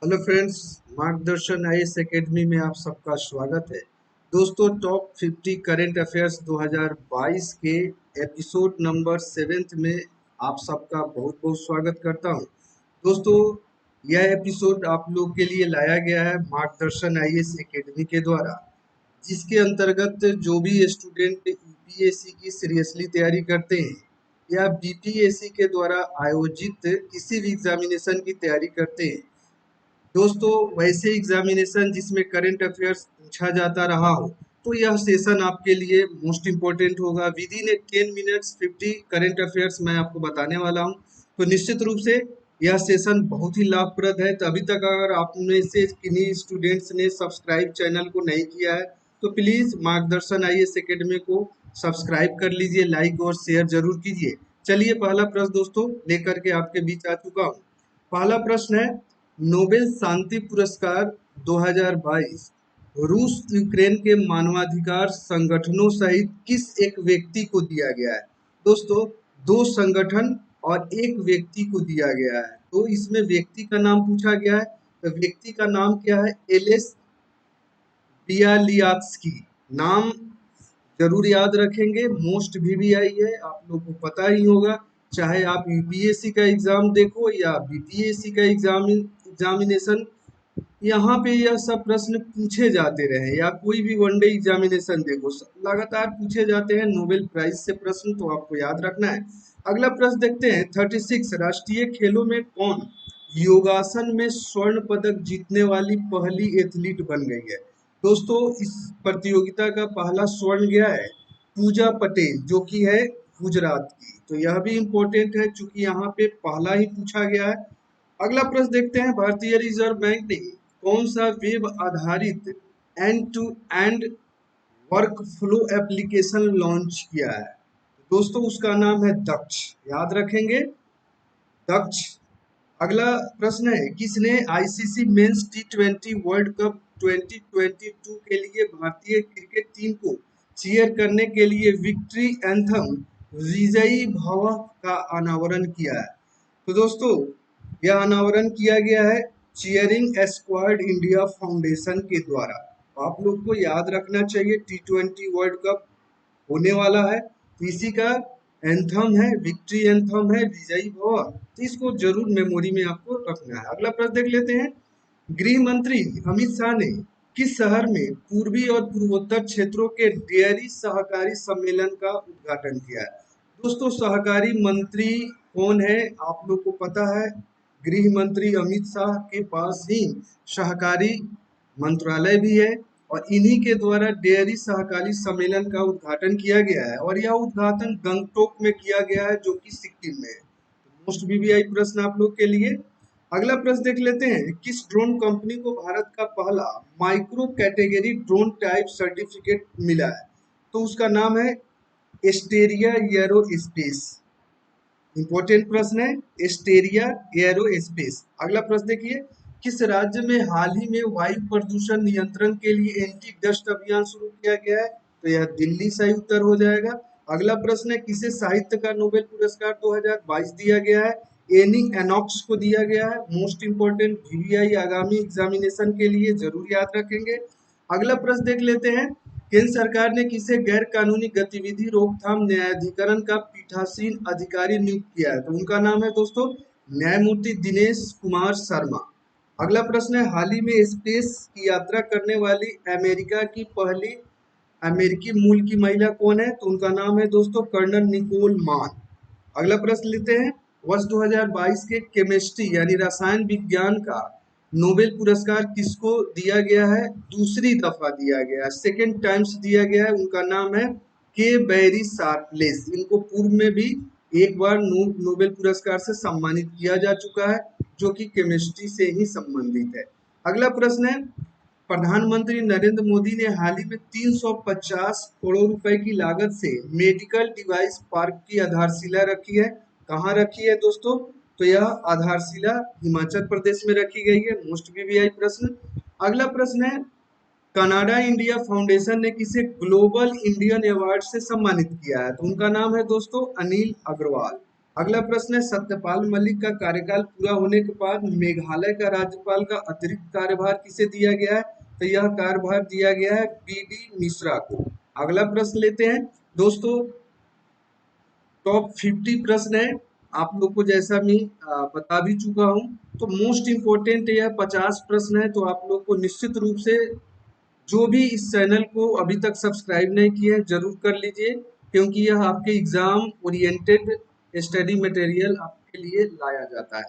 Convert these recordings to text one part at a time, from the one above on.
Hello friends, मार्गदर्शन IAS academy में आप सबका स्वागत है। दोस्तों, टॉप 50 करंट अफेयर्स 2022 के एपिसोड नंबर 7 में आप सबका बहुत बहुत स्वागत करता हूं। दोस्तों, यह एपिसोड आप लोग के लिए लाया गया है मार्गदर्शन आईएएस एकेडमी के द्वारा, जिसके अंतर्गत जो भी स्टूडेंट यूपीएससी की सीरियसली तैयारी करते हैं या बीपीएससी के द्वारा आयोजित किसी भी एग्जामिनेशन की तैयारी करते हैं, दोस्तों, वैसे एग्जामिनेशन जिसमें करंट अफेयर्स पूछा जाता रहा हो, तो यह सेशन आपके लिए मोस्ट इम्पोर्टेंट होगा। With in A 10 minutes 50 current affairs मैं आपको बताने वाला हूं। तो निश्चित रूप से यह सेशन बहुत ही लाभप्रद है। तो अभी तक अगर आप में से किन्हीं स्टूडेंट्स ने सब्सक्राइब चैनल को नहीं किया है, तो प्लीज मार्गदर्शन आईएएस एकेडमी को सब्सक्राइब कर लीजिए, लाइक और शेयर जरूर कीजिए। चलिए, पहला प्रश्न दोस्तों लेकर के आपके बीच आ चुका हूँ। पहला प्रश्न है, नोबेल शांति पुरस्कार 2022 रूस यूक्रेन के मानवाधिकार संगठनों सहित किस एक व्यक्ति को दिया गया है? दोस्तों, दो संगठन और एक व्यक्ति को दिया गया है। तो इसमें व्यक्ति का नाम पूछा गया है। तो व्यक्ति का नाम क्या है? Ales Bialiatski. नाम जरूर याद रखेंगे, मोस्ट वीवीआई है, आप लोग को पता ही होगा। चाहे आप यूपीएससी का एग्जाम देखो या बीपीएससी का एग्जामिनेशन, यहाँ पे यह सब प्रश्न पूछे जाते रहे, या कोई भी वनडे एग्जामिनेशन देखो, लगातार पूछे जाते हैं नोबेल प्राइज से प्रश्न, तो आपको याद रखना है। अगला प्रश्न देखते हैं, 36 राष्ट्रीय खेलों में कौन योगासन में स्वर्ण पदक जीतने वाली पहली एथलीट बन गई है? दोस्तों, इस प्रतियोगिता का पहला स्वर्ण गया है पूजा पटेल, जो कि है गुजरात की। तो यह भी इम्पोर्टेंट है, चूंकि यहाँ पे पहला ही पूछा गया है। अगला प्रश्न देखते हैं, भारतीय रिजर्व बैंक ने कौन सा वेब आधारित end to end work flow application launch किया है? दोस्तों, उसका नाम है दक्ष। याद रखेंगे, दक्ष। अगला प्रश्न है, किसने आईसीसी मेंस टी20 वर्ल्ड कप 2022 के लिए भारतीय क्रिकेट टीम को चीयर करने के लिए विक्ट्री एंथम विजयी भव का अनावरण किया है? तो दोस्तों, यह अनावरण किया गया है चीयरिंग स्क्वाड इंडिया फाउंडेशन के द्वारा। तो आप लोग को याद रखना चाहिए, टी20 वर्ल्ड कप होने वाला है, तो इसी का एंथम है, विक्ट्री एंथम है विजयी भव। तो इसको जरूर मेमोरी में आपको रखना है। अगला प्रश्न देख लेते हैं, गृह मंत्री अमित शाह ने किस शहर में पूर्वी और पूर्वोत्तर क्षेत्रों के डेयरी सहकारी सम्मेलन का उद्घाटन किया है? दोस्तों, सहकारी मंत्री कौन है? आप लोग को पता है, गृह मंत्री अमित शाह के पास ही सहकारी मंत्रालय भी है, और इन्हीं के द्वारा डेयरी सहकारी सम्मेलन का उद्घाटन किया गया है, और यह उद्घाटन गंगटोक में किया गया है, जो कि सिक्किम में है। मोस्ट वीवीआई प्रश्न आप लोग के लिए। अगला प्रश्न देख लेते हैं, किस ड्रोन कंपनी को भारत का पहला micro category drone type certificate मिला है? तो उसका नाम है एस्टेरिया एरोस्पेस। इंपॉर्टेंट प्रश्न है, एस्टेरिया एरोस्पेस। अगला प्रश्न देखिए, किस राज्य में हाल ही में वायु प्रदूषण नियंत्रण के लिए एंटी डस्ट अभियान शुरू किया गया है? तो यह दिल्ली सही उत्तर हो जाएगा। अगला प्रश्न है, किसे साहित्य का नोबेल पुरस्कार 2022 दिया गया है? एनी एनॉक्स को दिया गया है। मोस्ट इंपोर्टेंट, वीवीआई आगामी एग्जामिनेशन के लिए जरूर याद रखेंगे। अगला प्रश्न देख लेते हैं, केंद्र सरकार ने किसे गैर कानूनी गतिविधि रोकथाम न्यायाधिकरण का पीठासीन अधिकारी नियुक्त किया है? तो उनका नाम है दोस्तों न्यायमूर्ति दिनेश कुमार शर्मा। अगला प्रश्न है, हाल ही में स्पेस की यात्रा करने वाली अमेरिका की पहली अमेरिकी मूल की महिला कौन है? तो उनका नाम है दोस्तों कर्नल निकोल मान। अगला प्रश्न लेते हैं, वर्ष 2022 के केमिस्ट्री यानी रसायन विज्ञान का नोबेल पुरस्कार किसको दिया गया है? दूसरी दफा दिया गया है, सेकेंड टाइम्स दिया गया है। उनका नाम है के बैरी शार्पलेस। इनको पूर्व में भी एक बार नोबेल पुरस्कार से सम्मानित किया जा चुका है, जो कि केमिस्ट्री से ही संबंधित है। अगला प्रश्न है, प्रधानमंत्री नरेंद्र मोदी ने हाल ही में 350 करोड़ रुपए की लागत से मेडिकल डिवाइस पार्क की आधारशिला रखी है। कहाँ रखी है दोस्तों? तो यह आधारशिला हिमाचल प्रदेश में रखी गई है। मोस्ट वीवीआई प्रश्न। अगला प्रश्न है, कनाडा इंडिया फाउंडेशन ने किसे ग्लोबल इंडियन अवार्ड से सम्मानित किया है? तो उनका नाम है दोस्तों अनिल अग्रवाल। अगला प्रश्न है, सत्यपाल मलिक का कार्यकाल पूरा होने के बाद मेघालय का राज्यपाल का अतिरिक्त कार्यभार किसे दिया गया है? तो यह कार्यभार दिया गया है बी.डी. मिश्रा को। अगला प्रश्न लेते हैं दोस्तों, टॉप 50 प्रश्न है, आप लोग को जैसा मैं बता भी चुका हूँ। तो मोस्ट इम्पोर्टेंट यह 50 प्रश्न है, तो आप लोग को निश्चित रूप से जो भी इस चैनल को अभी तक सब्सक्राइब नहीं किया है जरूर कर लीजिए, क्योंकि यह आपके एग्जाम ओरिएंटेड स्टडी मटेरियल आपके लिए लाया जाता है।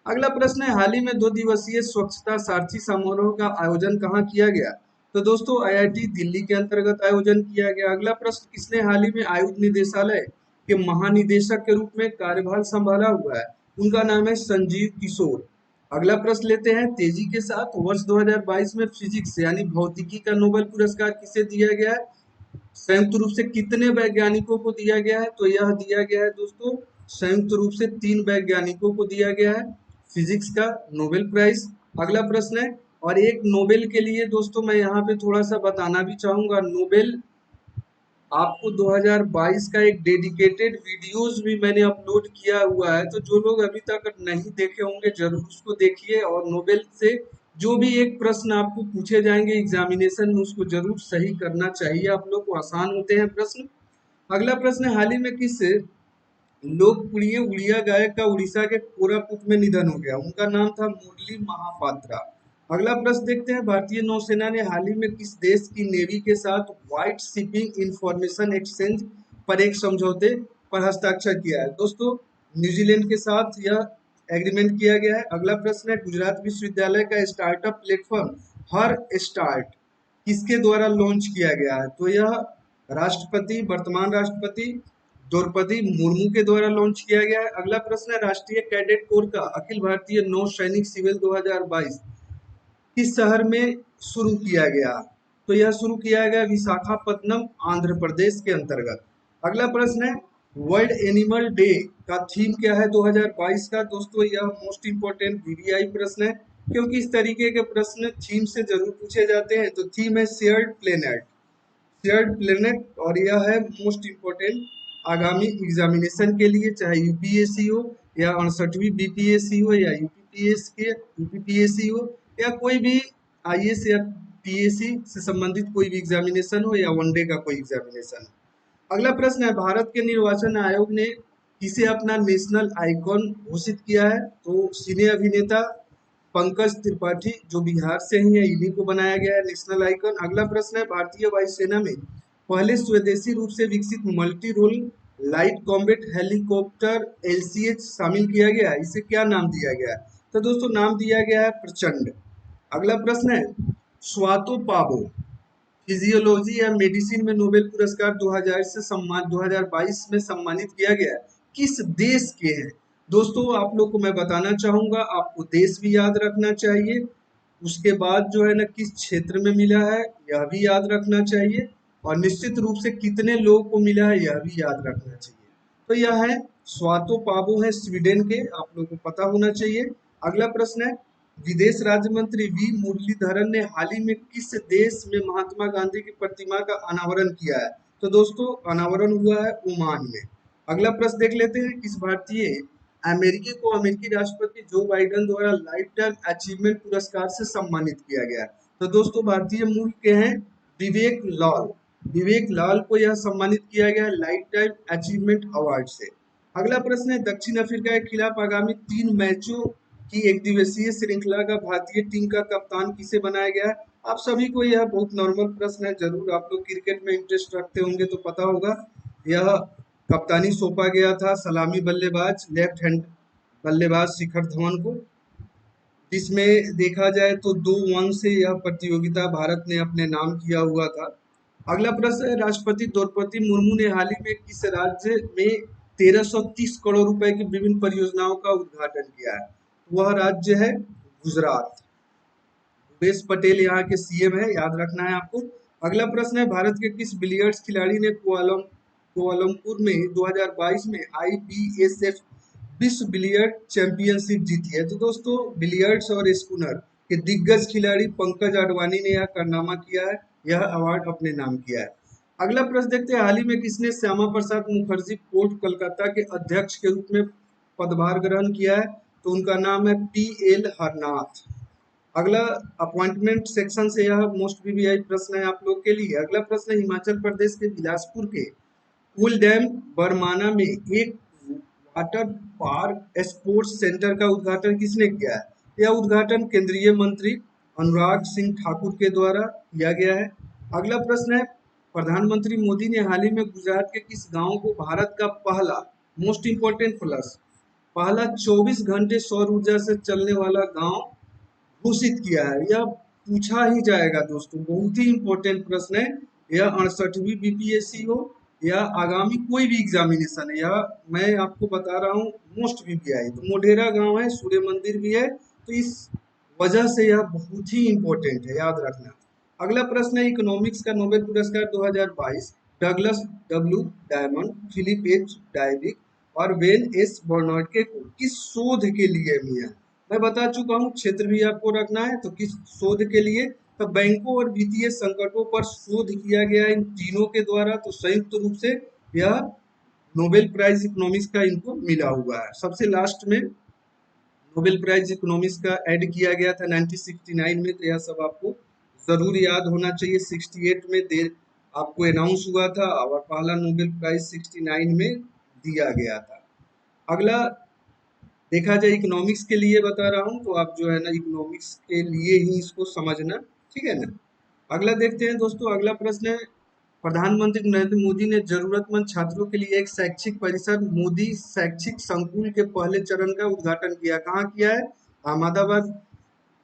अगला प्रश्न है, हाल ही में 2 दिवसीय स्वच्छता सारथी समारोह का आयोजन कहाँ किया गया? तो दोस्तों आईआईटी दिल्ली के अंतर्गत आयोजन किया गया। अगला प्रश्न, किसने हाल ही में आयुध निदेशालय के महानिदेशक के रूप में कार्यभार संभाला हुआ है? उनका नाम है संजीव किशोर। अगला प्रश्न लेते हैं तेजी के साथ, वर्ष 2022 में फिजिक्स यानी भौतिकी का नोबेल पुरस्कार किसे दिया गया है? संयुक्त रूप से कितने वैज्ञानिकों को दिया गया है? तो यह दिया गया है दोस्तों संयुक्त रूप से 3 वैज्ञानिकों को दिया गया है फिजिक्स का नोबेल प्राइज। अगला प्रश्न है, और एक नोबेल के लिए दोस्तों मैं यहाँ पे थोड़ा सा बताना भी चाहूंगा, नोबेल आपको 2022 का एक डेडिकेटेड वीडियोस भी मैंने अपलोड किया हुआ है, तो जो लोग अभी तक नहीं देखे होंगे जरूर उसको देखिए, और नोबेल से जो भी एक प्रश्न आपको पूछे जाएंगे एग्जामिनेशन में उसको जरूर सही करना चाहिए, आप लोग को आसान होते हैं प्रश्न। अगला प्रश्न है, हाल ही में किस लोकप्रिय उड़िया गायक का उड़ीसा के कोरापुट में निधन हो गया? उनका नाम था मुरली महापात्रा। अगला प्रश्न देखते हैं, भारतीय नौसेना ने हाल ही में किस देश की नेवी के साथ व्हाइट शिपिंग इंफॉर्मेशन एक्सचेंज पर एक समझौते पर हस्ताक्षर किया है? दोस्तों न्यूजीलैंड के साथ यह एग्रीमेंट किया गया है। अगला प्रश्न है, गुजरात विश्वविद्यालय का स्टार्टअप प्लेटफॉर्म हर स्टार्ट किसके द्वारा लॉन्च किया गया है? तो यह वर्तमान राष्ट्रपति द्रौपदी मुर्मू के द्वारा लॉन्च किया गया है। अगला प्रश्न है, राष्ट्रीय कैडेट कोर का अखिल भारतीय नौ सैनिक शिविर 2022 किस शहर में शुरू किया गया? तो यह शुरू किया गया विशाखापत्तनम आंध्र प्रदेश के अंतर्गत। अगला प्रश्न है, वर्ल्ड एनिमल डे का थीम क्या है 2022 का? दोस्तों यह मोस्ट इंपोर्टेंट वीवीआई प्रश्न है, क्योंकि इस तरीके के प्रश्न थीम से जरूर पूछे जाते हैं। तो थीम है शेयर्ड प्लेनेट, और यह है मोस्ट इम्पोर्टेंट आगामी एग्जामिनेशन के लिए, चाहे यूपीएससी हो या 68वीं बीपीएससी हो या यूपीपीएससी हो या कोई भी आईएएस या पीएससी से संबंधित कोई भी एग्जामिनेशन हो या वनडे का कोई एग्जामिनेशन हो। अगला प्रश्न है, भारत के निर्वाचन आयोग ने किसे अपना नेशनल आइकॉन घोषित किया है? तो सिने अभिनेता पंकज त्रिपाठी जो बिहार से ही है, इन्हीं को बनाया गया है नेशनल आइकन। अगला प्रश्न है, भारतीय वायुसेना में पहले स्वदेशी रूप से विकसित multi role light combat helicopter LCH शामिल किया गया है, इसे क्या नाम दिया गया है? तो दोस्तों नाम दिया गया है प्रचंड। अगला प्रश्न है, स्वातो पाबो फिजियोलॉजी या मेडिसिन में नोबेल पुरस्कार 2022 में सम्मानित किया गया है, किस देश के हैं? दोस्तों आप लोग को मैं बताना चाहूंगा, आपको देश भी याद रखना चाहिए, उसके बाद जो है ना किस क्षेत्र में मिला है यह भी याद रखना चाहिए, और निश्चित रूप से कितने लोगों को मिला है यह भी याद रखना चाहिए। तो यह है स्वातो पाबो है स्वीडन के, आप लोगों को पता होना चाहिए। अगला प्रश्न है, विदेश राज्य मंत्री वी मुरलीधरन ने हाल ही में किस देश में महात्मा गांधी की प्रतिमा का अनावरण किया है? तो दोस्तों अनावरण हुआ है ओमान में। अगला प्रश्न देख लेते हैं, किस भारतीय अमेरिकी को अमेरिकी राष्ट्रपति जो बाइडेन द्वारा लाइफ टाइम अचीवमेंट पुरस्कार से सम्मानित किया गया? तो दोस्तों भारतीय मूल के हैं विवेक लाल को यह सम्मानित किया गया है लाइफ टाइम अचीवमेंट अवार्ड से। अगला प्रश्न है, दक्षिण अफ्रीका के खिलाफ आगामी 3 मैचों की एक दिवसीय श्रृंखला का भारतीय टीम का कप्तान किसे बनाया गया है? आप सभी को यह बहुत नॉर्मल प्रश्न है, जरूर आप लोग क्रिकेट में इंटरेस्ट रखते होंगे तो पता होगा। यह कप्तानी सौंपा गया था सलामी बल्लेबाज लेफ्ट हैंड बल्लेबाज शिखर धवन को, जिसमें देखा जाए तो 2-1 से यह प्रतियोगिता भारत ने अपने नाम किया हुआ था। अगला प्रश्न है, राष्ट्रपति द्रौपदी मुर्मू ने हाल ही में किस राज्य में 1330 करोड़ रुपए की विभिन्न परियोजनाओं का उद्घाटन किया है? वह राज्य है गुजरात। भूपेश पटेल यहाँ के सीएम है, याद रखना है आपको। अगला प्रश्न है, भारत के किस बिलियर्ड्स खिलाड़ी ने कुआलालंपुर में 2022 में आईबीएसएफ विश्व बिलियर्ड चैंपियनशिप जीती है? तो दोस्तों बिलियर्ड्स और स्कूनर के दिग्गज खिलाड़ी पंकज आडवाणी ने यह कारनामा किया है, यह अवार्ड अपने नाम किया है। अगला प्रश्न देखते हैं, हाल ही में किसने श्यामा प्रसाद मुखर्जी पोर्ट कोलकाता के अध्यक्ष के रूप में पदभार ग्रहण किया है? तो उनका नाम है पी.एल. हरनाथ। अगला अपॉइंटमेंट सेक्शन से यह मोस्ट वीवीआई प्रश्न है आप लोग के लिए। अगला प्रश्न है, हिमाचल प्रदेश के बिलासपुर के कूल डैम बरमाना में एक वाटर पार्क स्पोर्ट्स सेंटर का उद्घाटन किसने किया है? यह उद्घाटन केंद्रीय मंत्री अनुराग सिंह ठाकुर के द्वारा किया गया है। अगला प्रश्न है, प्रधानमंत्री मोदी ने हाल ही में गुजरात के किस गांव को भारत का पहला, मोस्ट इंपोर्टेंट प्लस, पहला 24 घंटे सौर ऊर्जा से चलने वाला गांव घोषित किया है? यह पूछा ही जाएगा दोस्तों, बहुत ही इंपॉर्टेंट प्रश्न है। यह 68वीं बीपीएससी हो या आगामी कोई भी एग्जामिनेशन है, यह मैं आपको बता रहा हूँ मोस्ट वीवीआई। तो मोढेरा गांव है, सूर्य मंदिर भी है, तो इस वजह से यह बहुत ही इंपॉर्टेंट है, याद रखना। अगला प्रश्न है, इकोनॉमिक्स का नोबेल पुरस्कार 2022 Douglas W Diamond, Philip H Dybvig और वेन एस बर्नार्ड को किस शोध के लिए मिला? मैं बता चुका हूँ, क्षेत्र भी आपको रखना है। तो किस शोध के लिए? तो बैंकों और वित्तीय संकटों पर शोध किया गया इन तीनों के द्वारा। तो संयुक्त रूप से यह नोबेल प्राइज इकोनॉमिक्स का इनको मिला हुआ है। सबसे लास्ट में नोबेल प्राइज इकोनॉमिक्स का ऐड किया गया था 1969 में। तो यह सब आपको जरूर याद होना चाहिए। 68 में दे आपको अनाउंस हुआ था और पहला नोबेल प्राइज 69 में दिया गया था। अगला देखा जाए इकोनॉमिक्स के लिए बता रहा हूँ, तो आप जो है ना इकोनॉमिक्स के लिए ही इसको समझना, ठीक है ना। अगला देखते हैं दोस्तों, अगला प्रश्न है, प्रधानमंत्री नरेंद्र मोदी ने जरूरतमंद छात्रों के लिए एक शैक्षिक परिसर मोदी शैक्षिक संकुल के पहले चरण का उद्घाटन किया। कहाँ किया है? अहमदाबाद,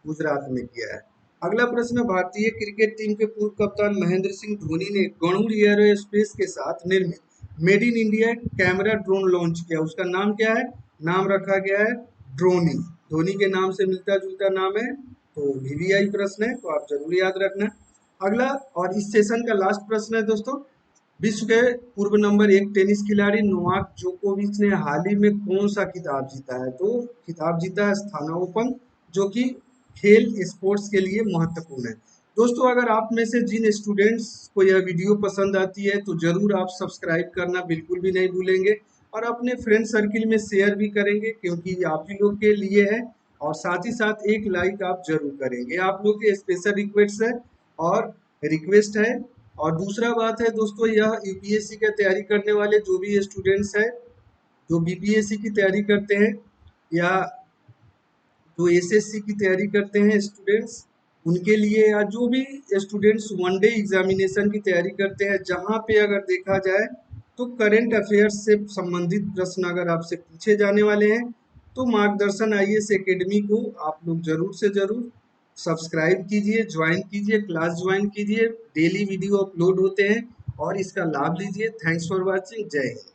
गुजरात में किया है। अगला प्रश्न, भारतीय क्रिकेट टीम के पूर्व कप्तान महेंद्र सिंह धोनी ने गणूर एयरोस्पेस के साथ निर्मित made in India camera drone launch किया। उसका नाम क्या है? नाम रखा गया है ड्रोनी। धोनी के नाम से मिलता जुलता नाम है, तो वीवीआई प्रश्न है, तो आप जरूर याद रखना। अगला और इस सेशन का लास्ट प्रश्न है दोस्तों, विश्व के पूर्व नंबर 1 टेनिस खिलाड़ी नोवाक जोकोविच ने हाल ही में कौन सा खिताब जीता है? तो खिताब जीता है अस्थाना ओपन, जो कि खेल स्पोर्ट्स के लिए महत्वपूर्ण है। दोस्तों, अगर आप में से जिन स्टूडेंट्स को यह वीडियो पसंद आती है तो जरूर आप सब्सक्राइब करना बिल्कुल भी नहीं भूलेंगे और अपने फ्रेंड सर्किल में शेयर भी करेंगे, क्योंकि आप ही लोग के लिए है। और साथ ही साथ एक लाइक आप जरूर करेंगे, आप लोग के स्पेशल रिक्वेस्ट है। और दूसरा बात है दोस्तों, यह यूपीएससी का तैयारी करने वाले जो भी स्टूडेंट्स हैं, जो बीपीएससी की तैयारी करते हैं या जो एसएससी की तैयारी करते हैं स्टूडेंट्स, उनके लिए, या जो भी स्टूडेंट्स वनडे एग्जामिनेशन की तैयारी करते हैं, जहाँ पे अगर देखा जाए तो करंट अफेयर्स से संबंधित प्रश्न अगर आपसे पूछे जाने वाले हैं, तो मार्गदर्शन आईएएस एकेडमी को आप लोग जरूर से जरूर सब्सक्राइब कीजिए, ज्वाइन कीजिए, क्लास ज्वाइन कीजिए। डेली वीडियो अपलोड होते हैं और इसका लाभ लीजिए। Thanks for watching. जय हिंद।